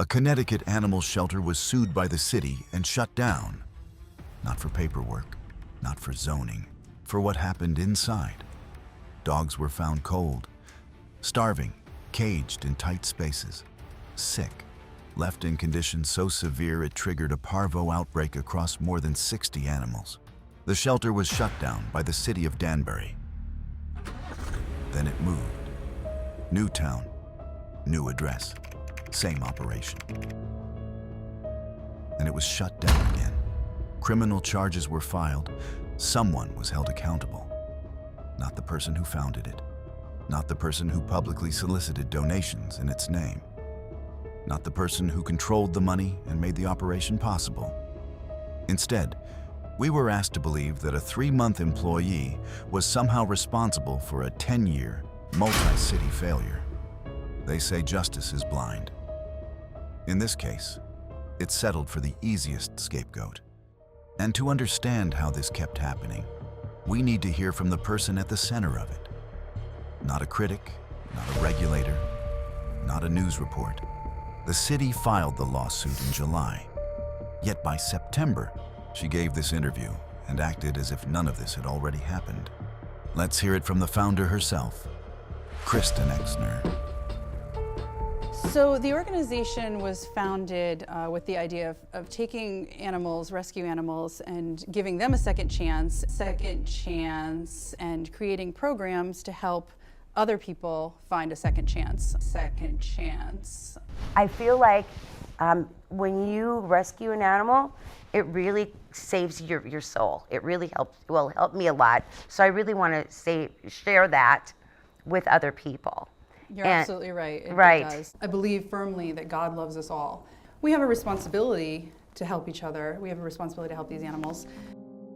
A Connecticut animal shelter was sued by the city and shut down. Not for paperwork, not for zoning, for what happened inside. Dogs were found cold, starving, caged in tight spaces, sick, left in conditions so severe it triggered a parvo outbreak across more than 60 animals. The shelter was shut down by the city of Danbury. Then it moved. New town, new address, same operation. And it was shut down again. Criminal charges were filed. Someone was held accountable. Not the person who founded it. Not the person who publicly solicited donations in its name. Not the person who controlled the money and made the operation possible. Instead, we were asked to believe that a 3-month employee was somehow responsible for a 10-year, multi-city failure. They say justice is blind. In this case, it settled for the easiest scapegoat. And to understand how this kept happening, we need to hear from the person at the center of it. Not a critic, not a regulator, not a news report. The city filed the lawsuit in July. Yet by September, she gave this interview and acted as if none of this had already happened. Let's hear it from the founder herself, Kristan Exner. So the organization was founded with the idea of taking animals, rescue animals, and giving them a second chance, and creating programs to help other people find a second chance. I feel like when you rescue an animal, it really saves your soul. It really helped me a lot. So I really want to share that with other people. You're absolutely right. It does. I believe firmly that God loves us all. We have a responsibility to help each other. We have a responsibility to help these animals.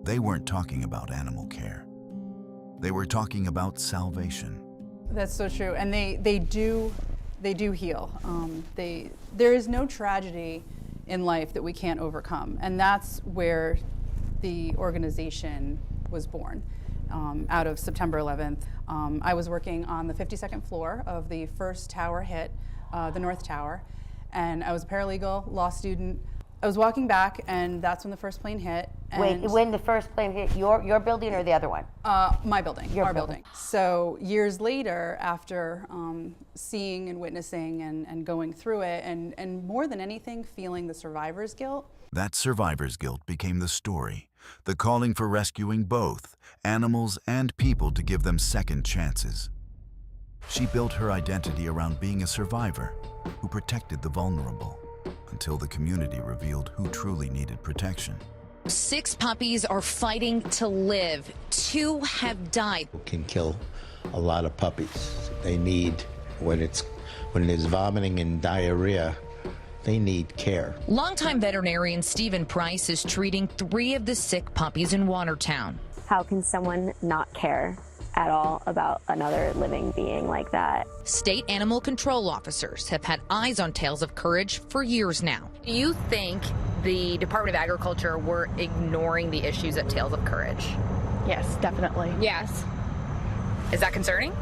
They weren't talking about animal care. They were talking about salvation. That's so true. And they do heal. There is no tragedy in life that we can't overcome. And that's where the organization was born. Out of September 11th. I was working on the 52nd floor of the first tower hit, the North Tower, and I was a paralegal, law student. I was walking back, and that's when the first plane hit. Wait, when the first plane hit your building or the other one? My building, our building. So years later, after seeing and witnessing and going through it, and more than anything, feeling the survivor's guilt. That survivor's guilt became the story, the calling for rescuing both animals and people to give them second chances. She built her identity around being a survivor who protected the vulnerable until the community revealed who truly needed protection. 6 puppies are fighting to live. 2 have died. Can kill a lot of puppies. They need, when there's vomiting and diarrhea, they need care. Longtime veterinarian Stephen Price is treating 3 of the sick puppies in Watertown. How can someone not care at all about another living being like that? State animal control officers have had eyes on Tales of Courage for years now. Do you think the Department of Agriculture were ignoring the issues at Tales of Courage? Yes, definitely. Yes. Is that concerning?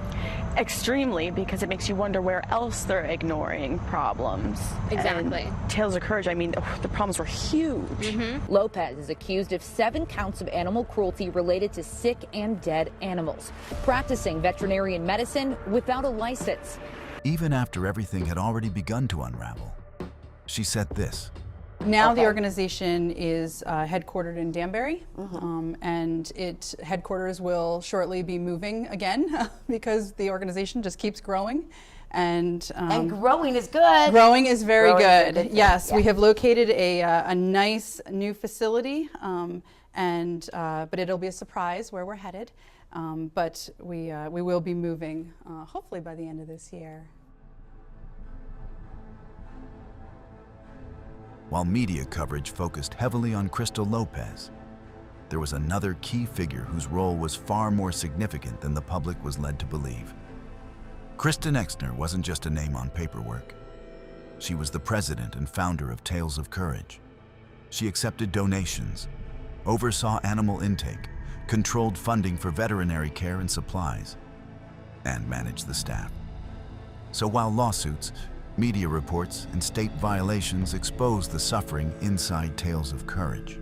Extremely, because it makes you wonder where else they're ignoring problems. Exactly. And Tales of Courage, I mean, the problems were huge. Lopez is accused of 7 counts of animal cruelty related to sick and dead animals, practicing veterinarian medicine without a license. Even after everything had already begun to unravel, she said this. Now the organization is headquartered in Danbury, and its headquarters will shortly be moving again because the organization just keeps growing. And growing is good. Growing is very good. Is Yes, we have located a nice new facility, but it'll be a surprise where we're headed. But we will be moving hopefully by the end of this year. While media coverage focused heavily on Krystal Lopez, there was another key figure whose role was far more significant than the public was led to believe. Kristan Exner wasn't just a name on paperwork. She was the president and founder of Tales of Courage. She accepted donations, oversaw animal intake, controlled funding for veterinary care and supplies, and managed the staff. So while lawsuits, Media reports and state violations expose the suffering inside tales of courage.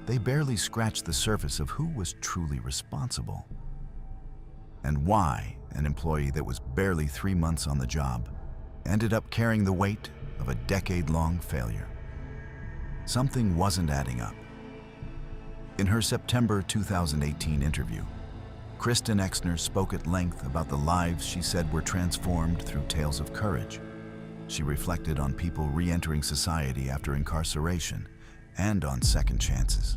They barely scratch the surface of who was truly responsible and why an employee that was barely 3 months on the job ended up carrying the weight of a decade-long failure. Something wasn't adding up. In her September 2018 interview, Kristan Exner spoke at length about the lives she said were transformed through tales of courage. She reflected on people re-entering society after incarceration and on second chances.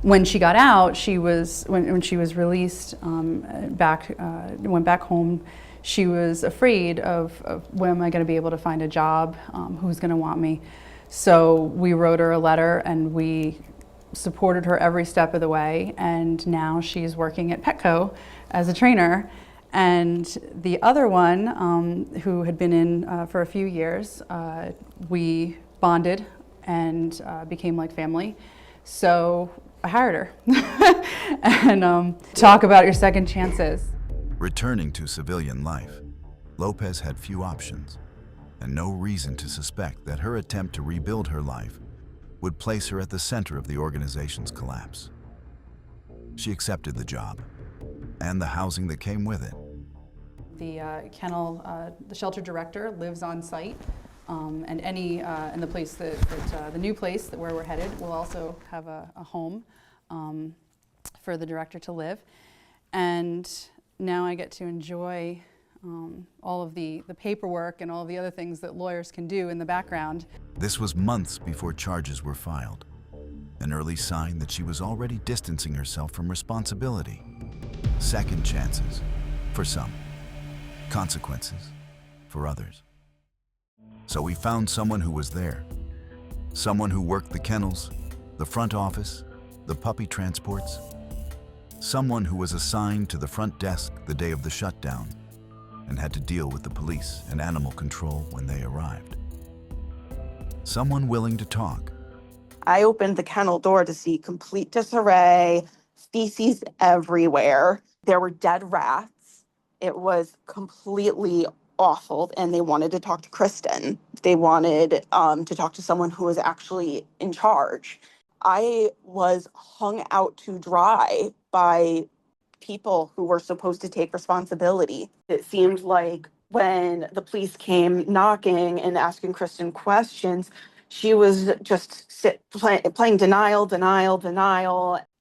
When she got out, when she was released, went back home, she was afraid of when am I going to be able to find a job, who's going to want me. So we wrote her a letter and we supported her every step of the way, and now she's working at Petco as a trainer. And the other one, who had been in for a few years, we bonded and became like family. So I hired her. And talk about your second chances. Returning to civilian life, Lopez had few options and no reason to suspect that her attempt to rebuild her life would place her at the center of the organization's collapse. She accepted the job and the housing that came with it. The kennel, the shelter director lives on site, and the place the new place where we're headed will also have a home for the director to live. And now I get to enjoy all of the paperwork and all of the other things that lawyers can do in the background. This was months before charges were filed, an early sign that she was already distancing herself from responsibility. Second chances for some, consequences for others. So we found someone who was there, someone who worked the kennels, the front office, the puppy transports, someone who was assigned to the front desk the day of the shutdown and had to deal with the police and animal control when they arrived. Someone willing to talk. I opened the kennel door to see complete disarray, feces everywhere. There were dead rats. It was completely awful, and they wanted to talk to Kristan. They wanted to talk to someone who was actually in charge. I was hung out to dry by people who were supposed to take responsibility. It seemed like when the police came knocking and asking Kristan questions, she was just playing denial.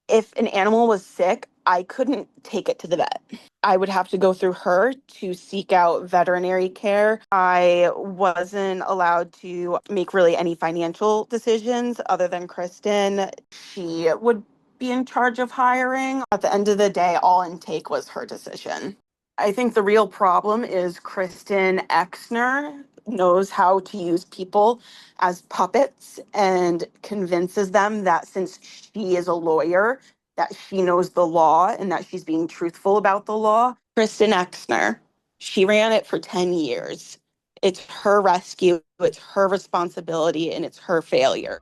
If an animal was sick, I couldn't take it to the vet. I would have to go through her to seek out veterinary care. I wasn't allowed to make really any financial decisions other than Kristan. She would be in charge of hiring. At the end of the day, all intake was her decision. I think the real problem is Kristan Exner knows how to use people as puppets and convinces them that since she is a lawyer, that she knows the law and that she's being truthful about the law. Kristan Exner, she ran it for 10 years. It's her rescue, it's her responsibility, and it's her failure.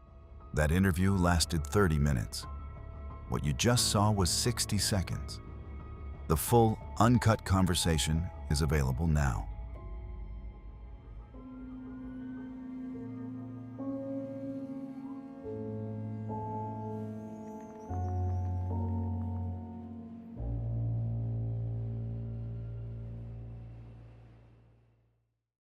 That interview lasted 30 minutes. What you just saw was 60 seconds. The full, uncut conversation is available now.